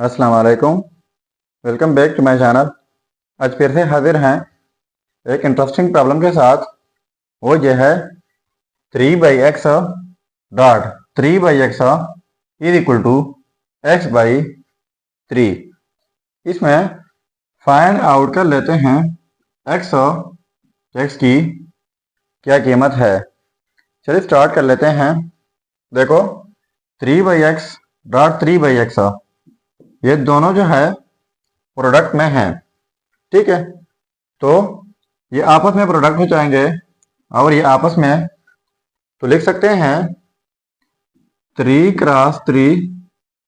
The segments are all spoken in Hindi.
अस्सलाम वालेकुम। Welcome back to my channel. आज फिर से हाजिर हैं एक इंटरेस्टिंग प्रॉब्लम के साथ। वो ये है 3/x dot 3/x is equal to x/3। इसमें फाइंड आउट कर लेते हैं x की क्या कीमत है। चलिए स्टार्ट कर लेते हैं। देखो 3/x डॉट 3/x ये दोनों जो है प्रोडक्ट में हैं, ठीक है। तो ये आपस में प्रोडक्ट हो जाएंगे और ये आपस में तो लिख सकते हैं 3x3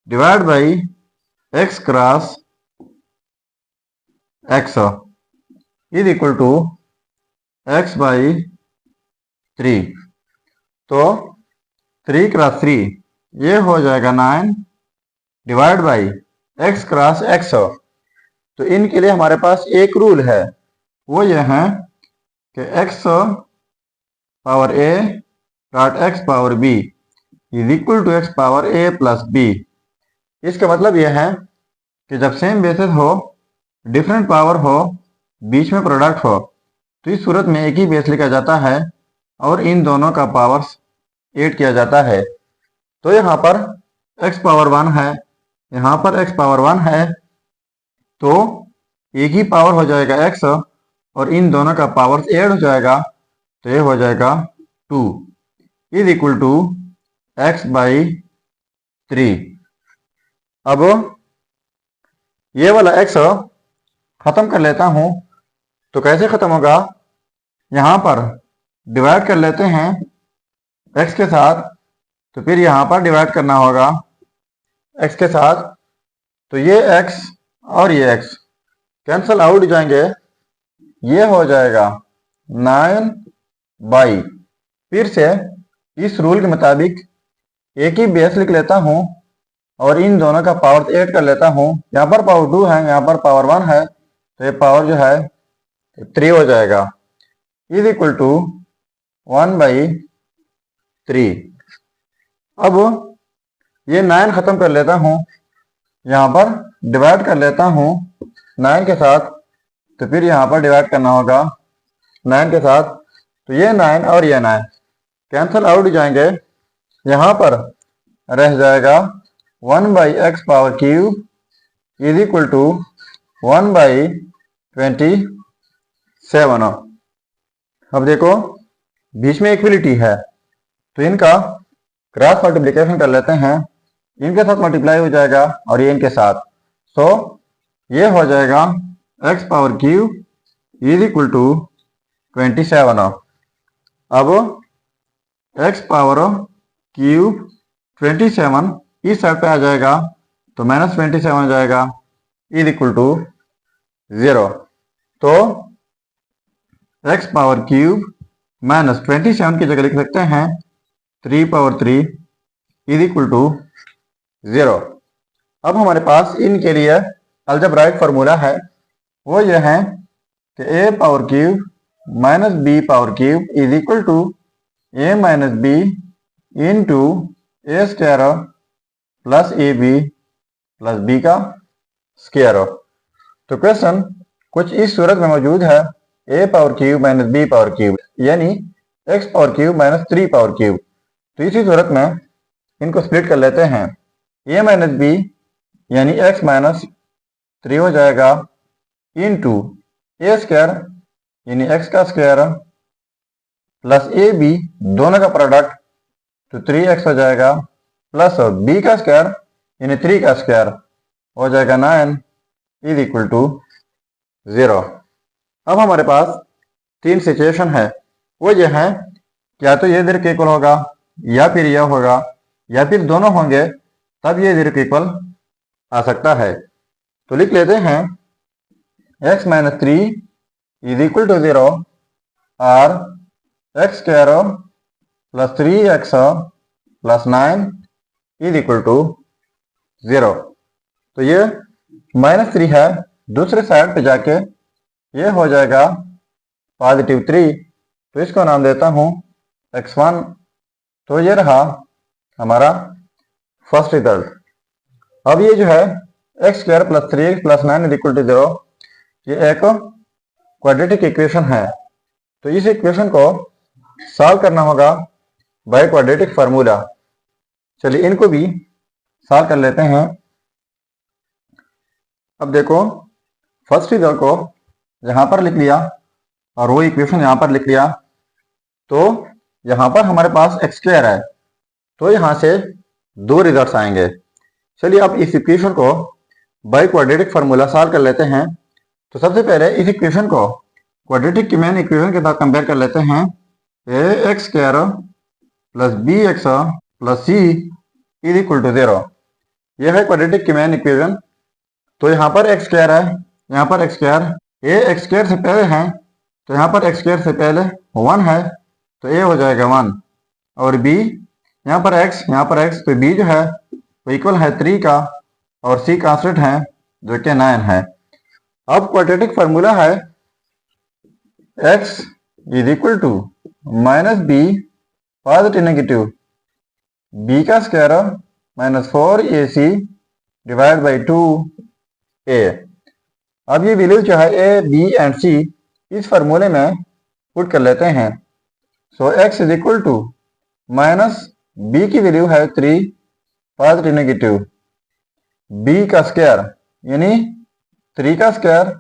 divide by x cross x is equal to x/3। तो 3x3 ये हो जाएगा 9 divide by x cross x। तो इनके लिए हमारे पास एक रूल है, वो ये है कि x power a dot x power b is equal to x power a plus b। इसका मतलब यह है कि जब सेम बेसिस हो, डिफरेंट पावर हो, बीच में प्रोडक्ट हो, तो इस सूरत में एक ही बेस लिखा जाता है और इन दोनों का पावर्स ऐड किया जाता है। तो यहाँ पर x पावर 1 है, यहाँ पर x पावर 1 है, तो एक ही पावर हो जाएगा x और इन दोनों का पावर्स ऐड हो जाएगा, तो ये हो जाएगा 2 इज इक्वल टू x/3। अब ये वाला x खत्म कर लेता हूं, तो कैसे खत्म होगा? यहां पर डिवाइड कर लेते हैं x के साथ, तो फिर यहां पर डिवाइड करना होगा x के साथ। तो ये x और ये x कैंसल आउट हो जाएंगे, ये हो जाएगा 9/। फिर से इस रूल के मुताबिक एक ही बेस लिख लेता हूं और इन दोनों का पावर ऐड कर लेता हूं। यहाँ पर पावर 2 है, यहाँ पर पावर 1 है, तो ये पावर जो है 3 हो जाएगा इज इक्वल टू 1/3। अब ये 9 खत्म कर लेता हूं, यहाँ पर डिवाइड कर लेता हूं 9 के साथ, तो फिर यहाँ पर डिवाइड करना होगा 9 के साथ। तो ये 9 और ये 9 कैंसल आउट हो जाएंगे, यहाँ पर रह जाएगा 1/x power cube is equal to 1/27। अब देखो बीच में इक्वलिटी है, तो इनका क्रॉस मल्टीप्लिकेशन कर लेते हैं। इनके साथ मल्टीप्लाई हो जाएगा और ये इनके साथ, सो ये हो जाएगा x power cube is equal to 27। अब x पावर क्यूब 27 इस साइड पे आ जाएगा, तो -27 हो जाएगा इज इक्वल टू 0। तो x पावर क्यूब -27 की जगह लिख सकते हैं 3/3 इज इक्वल टू 0। अब हमारे पास इनके लिए अलजेब्राइक फार्मूला है, वो ये है कि a power cube minus b power cube is equal to a minus b into a square plus ab plus b का स्क्वायर। तो क्वेश्चन कुछ इस सूरत में मौजूद है, a power cube minus b power cube यानी x power cube minus 3 power cube. तो इसी सूरत में इनको स्प्लिट कर लेते हैं, a माइनस b यानी x माइनस 3 हो जाएगा इंटू ए स्क्वायर यानी x का स्क्वायर प्लस ए बी दोनों का प्रोडक्ट, तो 3x हो जाएगा प्लस b का स्क्वायर यानी 3 का स्क्वायर हो जाएगा 9 इज इक्वल टू 0। अब हमारे पास 3 सिचुएशन है, वो ये है क्या तो ये 0 के इक्वल होगा, या फिर यह होगा, या फिर दोनों होंगे, तब ये 0 के इक्वल आ सकता है। तो लिख लेते हैं x minus 3 is equal to 0 और x square plus 3x plus 9 is equal to 0। तो ये -3 है, दूसरे साइड पे जाके ये हो जाएगा +3, तो इसको नाम देता हूं x1। तो ये रहा हमारा फर्स्ट रिजल्ट। अब ये जो है x square plus 3x plus 9 is equal to 0, ये एक क्वाड्रेटिक इक्वेशन है। तो इस इक्वेशन को सॉल्व करना होगा बाय क्वाड्रेटिक फार्मूला। चलिए इनको भी सॉल्व कर लेते हैं। अब देखो, फर्स्ट रिजल्ट को यहाँ पर लिख लिया और वो इक्वेशन यहाँ पर लिख लिया। तो यहाँ पर हमारे पास एक्स स्क्वायर है, तो यहाँ से दो रिजल्ट्स आएंगे। चलिए अब इस इक्वेशन को बाय क्वाड्रेटिक फार्मूला सॉल्व कर लेते हैं। तो सबसे पहले इस इक्वेशन को क्वाड्रेटिक की मेन इक्वेशन के साथ कंपेयर कर लेते हैं। A X square plus B X plus C is equal to 0, यह है क्वाड्रेटिक की मेन इक्वेशन। तो यहाँ पर एक्स स्क्वायर है, यहाँ पर एक्स स्क्वायर, ए एक्स स्क्वायर से पहले है, तो यहाँ पर एक्स स्क्वायर से पहले 1 है, तो ए हो जाएगा 1। और बी, यहाँ पर एक्स, यहाँ पर एक्स, तो बी जो है वो इक्वल है 3 का, और सी कांस्टेंट है जो कि 9 है। अब क्वाड्रेटिक फार्मूला है x is equal to minus B positive negative b का square minus 4ac divide by 2a। अब ये वैल्यू जो है a, b एंड c इस फार्मूले में पुट कर लेते हैं। So x is equal to minus b की वैल्यू है 3 पॉजिटिव नेगेटिव b का स्क्वायर यानी 3 का स्क्वायर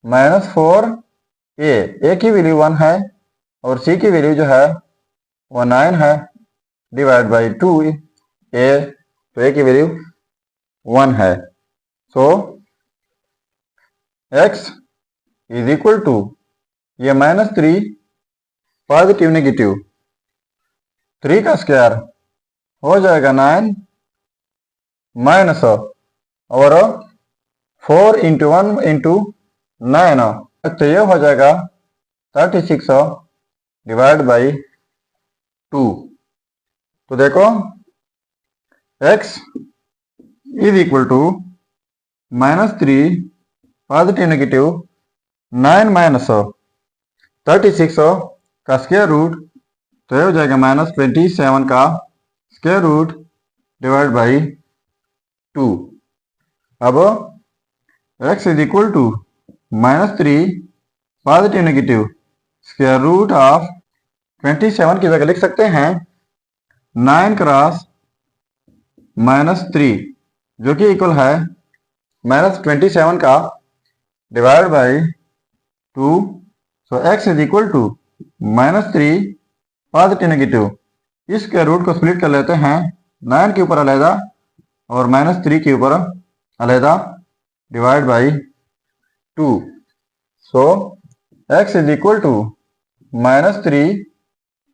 माइनस 4a, a की वैल्यू 1 है और c की वैल्यू जो है वो 9 है, डिवाइड बाई 2a, तो a की वैल्यू 1 है। So x is equal to ये माइनस 3 पॉजिटिव नेगेटिव 3 का स्क्वायर हो जाएगा 9 माइनस और 4 इंटू 1 इंटू 9, तो ये हो जाएगा 36 डिवाइड बाई 2। तो देखो x is equal to minus 3 positive negative 9 minus 36 का स्क्वायर रूट, तो ये हो जाएगा माइनस 27 का स्क्वायर रूट डिवाइड बाई 2। अब x is equal to minus 3 positive negative square root of 27 की जगह लिख सकते हैं 9 क्रॉस माइनस 3, जो कि इक्वल है माइनस 27 का divide by 2। So x is equal to minus 3 positive negative, इस स्क्वायर रूट को स्प्लिट कर लेते हैं 9 के ऊपर अलहदा और माइनस 3 के ऊपर अलहदा, divide by 2। So x is equal to minus 3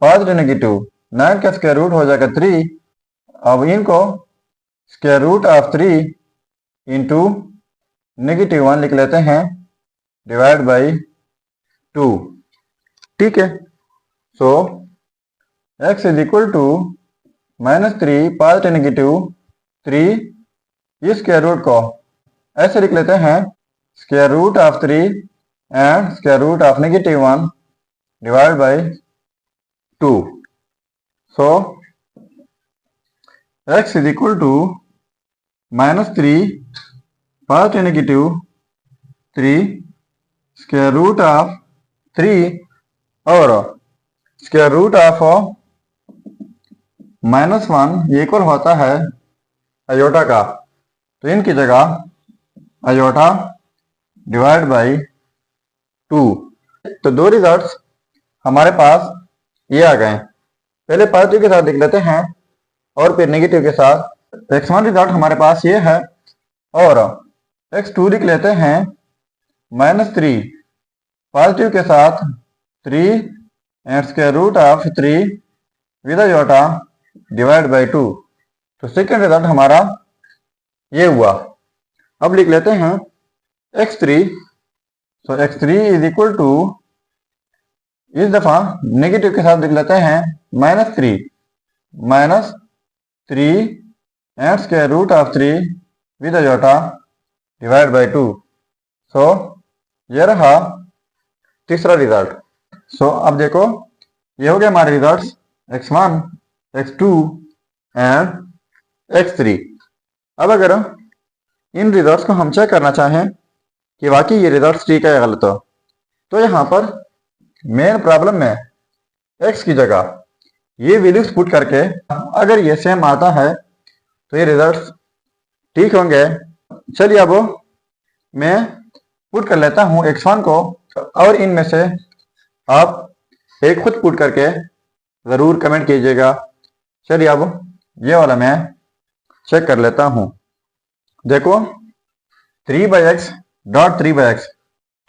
positive negative 9 का स्क्वायर रूट हो जाएगा 3। अब इनको square root of 3 into negative 1 लिख लेते हैं, डिवाइड बाई 2। ठीक है। So x is equal to minus 3 positive negative 3, इस स्क्वायर रूट को ऐसे लिख लेते हैं square root of 3 and square root of negative 1 divide by 2। So x is equal to minus 3 positive negative 3 square root of 3 और स्क्वायर रूट ऑफ माइनस 1 ये इक्वल होता है आयोटा का, तो इनकी जगह आयोटा डिवाइड बाई 2। तो दो रिजल्ट्स हमारे पास ये आ गए। पहले पॉजिटिव के साथ लिख लेते हैं और फिर नेगेटिव के साथ। x1 रिजल्ट हमारे पास ये है और x2 लिख लेते हैं माइनस 3 पॉजिटिव के साथ 3 and square root of 3 with iota divide by 2। तो सेकेंड रिजल्ट हमारा ये हुआ। अब लिख लेते हैं x3। So x3 is equal to, इस दफा नेगेटिव के साथ लिख लेते हैं minus 3 and square root of 3 with iota divide by 2। सो ये रहा तीसरा रिजल्ट। सो अब देखो ये हो गया हमारे results x1, x2 and x3। अब अगर इन रिजल्ट्स को हम चेक करना चाहें कि वाकई ये रिजल्ट ठीक है या गलत हो, तो यहाँ पर मेन प्रॉब्लम में एक्स की जगह ये वैल्यूज पुट करके अगर ये सेम आता है तो ये रिजल्ट्स ठीक होंगे। चलिए अब मैं पुट कर लेता हूँ x1 को, और इनमें से आप एक खुद पुट करके ज़रूर कमेंट कीजिएगा। चलिए अब ये वाला मैं चेक कर लेता हूँ। देखो 3/x डॉट 3/x,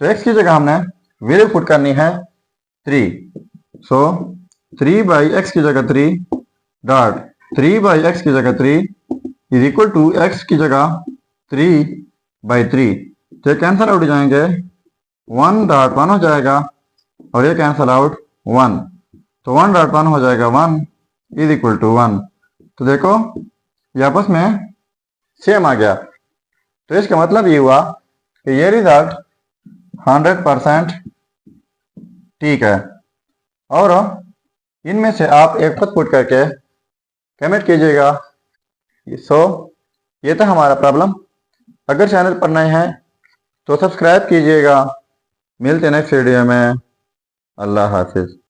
तो x की जगह हमने वैल्यू पुट करनी है 3, सो 3/x की जगह 3 डॉट 3/x की जगह 3 इज इक्वल टू x की जगह 3/3, तो ये कैंसल आउट हो जाएंगे, 1.1 हो जाएगा और ये कैंसल आउट 1, तो 1.1 हो जाएगा 1 इज इक्वल टू 1। तो देखो ये आपस में सेम आ गया, तो इसका मतलब ये हुआ कि ये रिजल्ट 100% ठीक है। और इनमें से आप एक खुद पुट करके कमेंट कीजिएगा। सो ये था हमारा प्रॉब्लम। अगर चैनल पर नए हैं तो सब्सक्राइब कीजिएगा। मिलते हैं नेक्स्ट वीडियो में। अल्लाह हाफिज़।